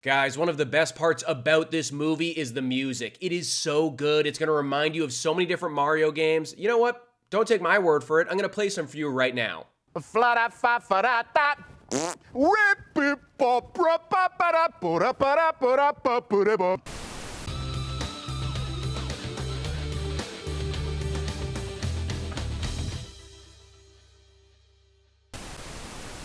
Guys, one of the best parts about this movie is the music. It is so good. It's going to remind you of so many different Mario games. You know what? Don't take my word for it. I'm going to play some for you right now.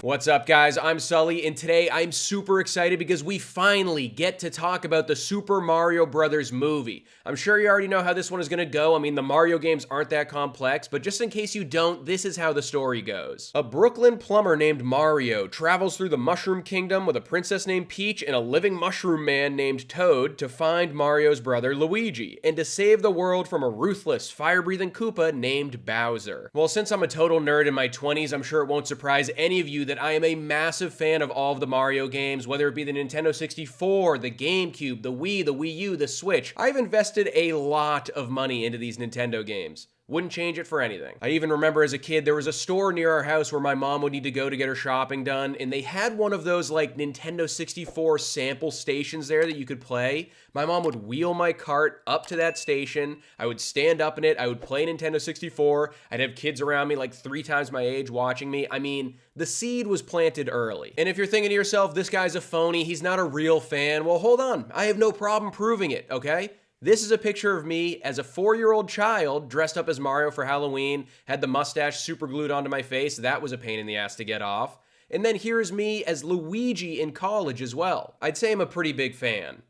What's up, guys? I'm Sully, and today I'm super excited because we finally get to talk about the Super Mario Brothers movie. I'm sure you already know how this one is going to go. I mean, the Mario games aren't that complex, but just in case you don't, this is how the story goes. A Brooklyn plumber named Mario travels through the Mushroom Kingdom with a princess named Peach and a living mushroom man named Toad to find Mario's brother Luigi, and to save the world from a ruthless, fire-breathing Koopa named Bowser. Well, since I'm a total nerd in my 20s, I'm sure it won't surprise any of you that I am a massive fan of all of the Mario games, whether it be the Nintendo 64, the GameCube, the Wii U, the Switch. I've invested a lot of money into these Nintendo games. Wouldn't change it for anything. I even remember as a kid, there was a store near our house where my mom would need to go to get her shopping done, and they had one of those like Nintendo 64 sample stations there that you could play. My mom would wheel my cart up to that station. I would stand up in it. I would play Nintendo 64. I'd have kids around me like 3 times my age watching me. I mean, the seed was planted early. And if you're thinking to yourself, this guy's a phony, he's not a real fan, well, hold on. I have no problem proving it, okay? This is a picture of me as a 4-year-old child dressed up as Mario for Halloween, had the mustache super glued onto my face. That was a pain in the ass to get off. And then here's me as Luigi in college as well. I'd say I'm a pretty big fan.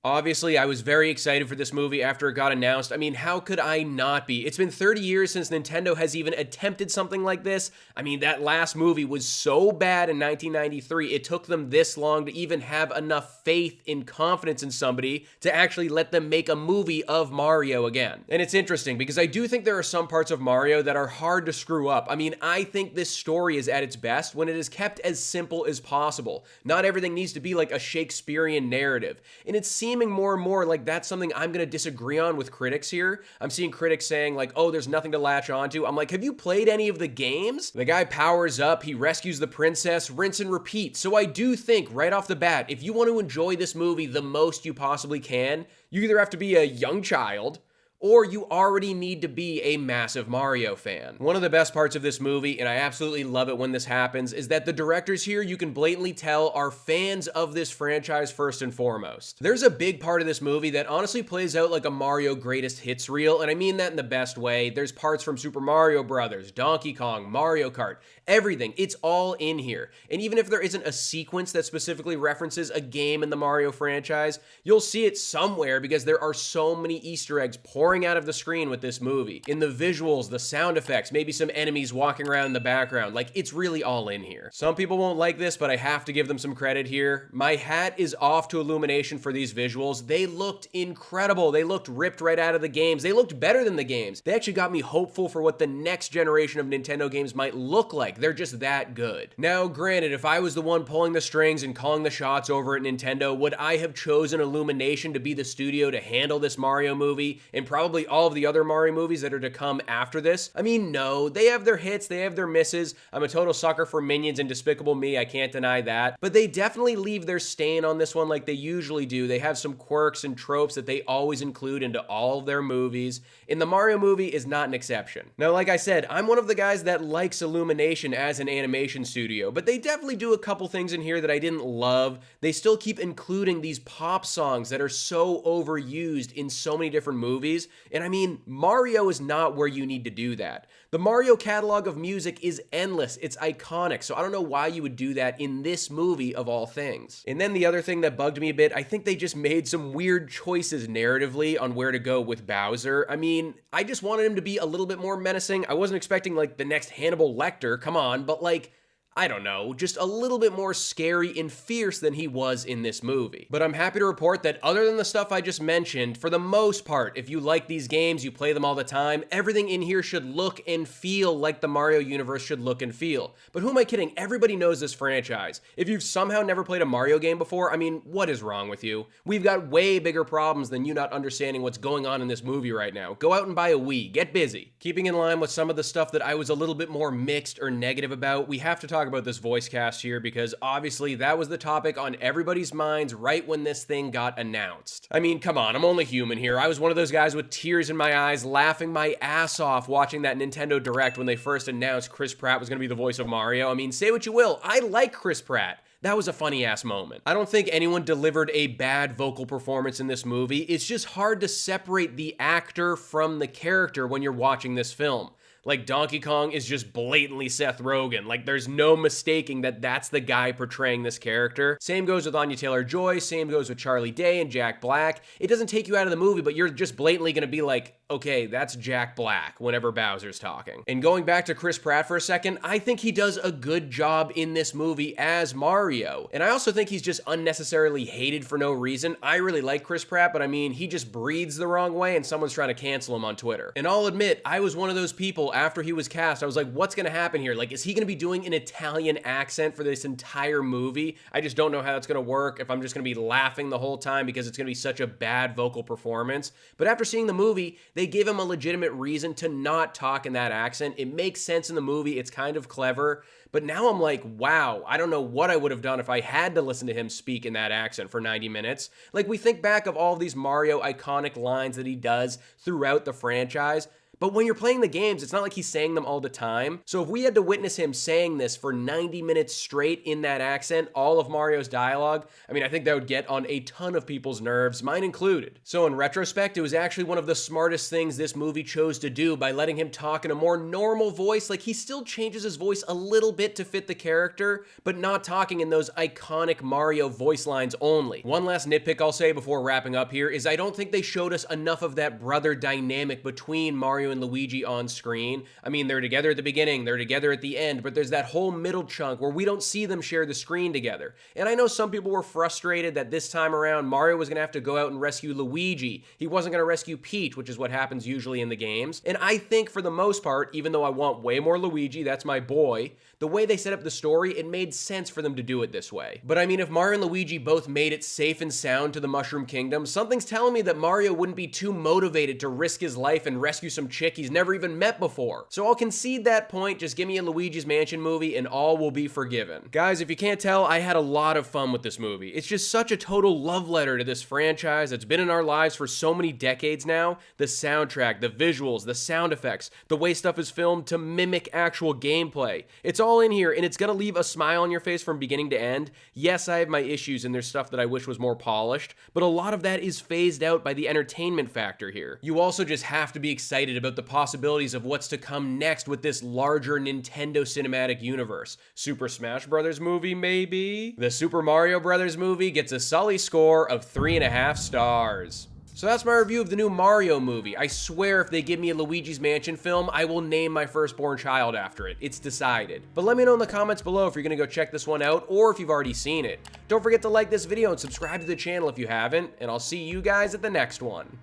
Obviously, I was very excited for this movie after it got announced. I mean, how could I not be? It's been 30 years since Nintendo has even attempted something like this. I mean, that last movie was so bad in 1993, it took them this long to even have enough faith and confidence in somebody to actually let them make a movie of Mario again. And it's interesting because I do think there are some parts of Mario that are hard to screw up. I mean, I think this story is at its best when it is kept as simple as possible. Not everything needs to be like a Shakespearean narrative. And it's seeming more and more like that's something I'm going to disagree on with critics here. I'm seeing critics saying like, oh, there's nothing to latch onto. I'm like, have you played any of the games? The guy powers up, he rescues the princess, rinse and repeat. So I do think right off the bat, if you want to enjoy this movie the most you possibly can, you either have to be a young child, or you already need to be a massive Mario fan. One of the best parts of this movie, and I absolutely love it when this happens, is that the directors here, you can blatantly tell, are fans of this franchise first and foremost. There's a big part of this movie that honestly plays out like a Mario greatest hits reel, and I mean that in the best way. There's parts from Super Mario Brothers, Donkey Kong, Mario Kart, everything. It's all in here. And even if there isn't a sequence that specifically references a game in the Mario franchise, you'll see it somewhere because there are so many Easter eggs pouring out of the screen with this movie. In the visuals, the sound effects, maybe some enemies walking around in the background, like it's really all in here. Some people won't like this, but I have to give them some credit here. My hat is off to Illumination for these visuals. They looked incredible. They looked ripped right out of the games. They looked better than the games. They actually got me hopeful for what the next generation of Nintendo games might look like. They're just that good. Now, granted, if I was the one pulling the strings and calling the shots over at Nintendo, would I have chosen Illumination to be the studio to handle this Mario movie and probably all of the other Mario movies that are to come after this? I mean, no. They have their hits, they have their misses. I'm a total sucker for Minions and Despicable Me, I can't deny that. But they definitely leave their stain on this one like they usually do. They have some quirks and tropes that they always include into all of their movies, and the Mario movie is not an exception. Now, like I said, I'm one of the guys that likes Illumination as an animation studio, but they definitely do a couple things in here that I didn't love. They still keep including these pop songs that are so overused in so many different movies. And I mean, Mario is not where you need to do that. The Mario catalog of music is endless. It's iconic. So I don't know why you would do that in this movie of all things. And then the other thing that bugged me a bit, I think they just made some weird choices narratively on where to go with Bowser. I mean, I just wanted him to be a little bit more menacing. I wasn't expecting like the next Hannibal Lecter, come on, but like, I don't know, just a little bit more scary and fierce than he was in this movie. But I'm happy to report that other than the stuff I just mentioned, for the most part, if you like these games, you play them all the time, everything in here should look and feel like the Mario universe should look and feel. But who am I kidding? Everybody knows this franchise. If you've somehow never played a Mario game before, I mean, what is wrong with you? We've got way bigger problems than you not understanding what's going on in this movie right now. Go out and buy a Wii. Get busy. Keeping in line with some of the stuff that I was a little bit more mixed or negative about, we have to talk talk about this voice cast here because obviously that was the topic on everybody's minds right when this thing got announced. I mean, come on, I'm only human here. I was one of those guys with tears in my eyes, laughing my ass off watching that Nintendo Direct when they first announced Chris Pratt was going to be the voice of Mario. I mean, say what you will, I like Chris Pratt. That was a funny ass moment. I don't think anyone delivered a bad vocal performance in this movie. It's just hard to separate the actor from the character when you're watching this film. Like, Donkey Kong is just blatantly Seth Rogen. Like, there's no mistaking that that's the guy portraying this character. Same goes with Anya Taylor-Joy, same goes with Charlie Day and Jack Black. It doesn't take you out of the movie, but you're just blatantly gonna be like, okay, that's Jack Black whenever Bowser's talking. And going back to Chris Pratt for a second, I think he does a good job in this movie as Mario. And I also think he's just unnecessarily hated for no reason. I really like Chris Pratt, but I mean, he just breathes the wrong way and someone's trying to cancel him on Twitter. And I'll admit, I was one of those people after he was cast, I was like, what's gonna happen here? Like, is he gonna be doing an Italian accent for this entire movie? I just don't know how that's gonna work, if I'm just gonna be laughing the whole time because it's gonna be such a bad vocal performance. But after seeing the movie, they give him a legitimate reason to not talk in that accent. It makes sense in the movie, it's kind of clever. But now I'm like, wow, I don't know what I would have done if I had to listen to him speak in that accent for 90 minutes. Like, we think back of all of these Mario iconic lines that he does throughout the franchise, but when you're playing the games, it's not like he's saying them all the time. So if we had to witness him saying this for 90 minutes straight in that accent, all of Mario's dialogue, I mean, I think that would get on a ton of people's nerves, mine included. So in retrospect, it was actually one of the smartest things this movie chose to do by letting him talk in a more normal voice. Like, he still changes his voice a little bit to fit the character, but not talking in those iconic Mario voice lines only. One last nitpick I'll say before wrapping up here is I don't think they showed us enough of that brother dynamic between Mario and Luigi on screen. I mean, they're together at the beginning, they're together at the end, but there's that whole middle chunk where we don't see them share the screen together. And I know some people were frustrated that this time around Mario was gonna have to go out and rescue Luigi. He wasn't gonna rescue Peach, which is what happens usually in the games. And I think for the most part, even though I want way more Luigi, that's my boy, the way they set up the story, it made sense for them to do it this way. But I mean, if Mario and Luigi both made it safe and sound to the Mushroom Kingdom, something's telling me that Mario wouldn't be too motivated to risk his life and rescue some chick he's never even met before. So I'll concede that point, just give me a Luigi's Mansion movie and all will be forgiven. Guys, if you can't tell, I had a lot of fun with this movie. It's just such a total love letter to this franchise that's been in our lives for so many decades now. The soundtrack, the visuals, the sound effects, the way stuff is filmed to mimic actual gameplay. It's all in here and it's gonna leave a smile on your face from beginning to end. Yes, I have my issues and there's stuff that I wish was more polished, but a lot of that is phased out by the entertainment factor here. You also just have to be excited about the possibilities of what's to come next with this larger Nintendo cinematic universe. Super Smash Bros. Movie, maybe? The Super Mario Bros. Movie gets a Sully score of 3.5 stars. So that's my review of the new Mario movie. I swear if they give me a Luigi's Mansion film, I will name my firstborn child after it. It's decided. But let me know in the comments below if you're gonna go check this one out or if you've already seen it. Don't forget to like this video and subscribe to the channel if you haven't, and I'll see you guys at the next one.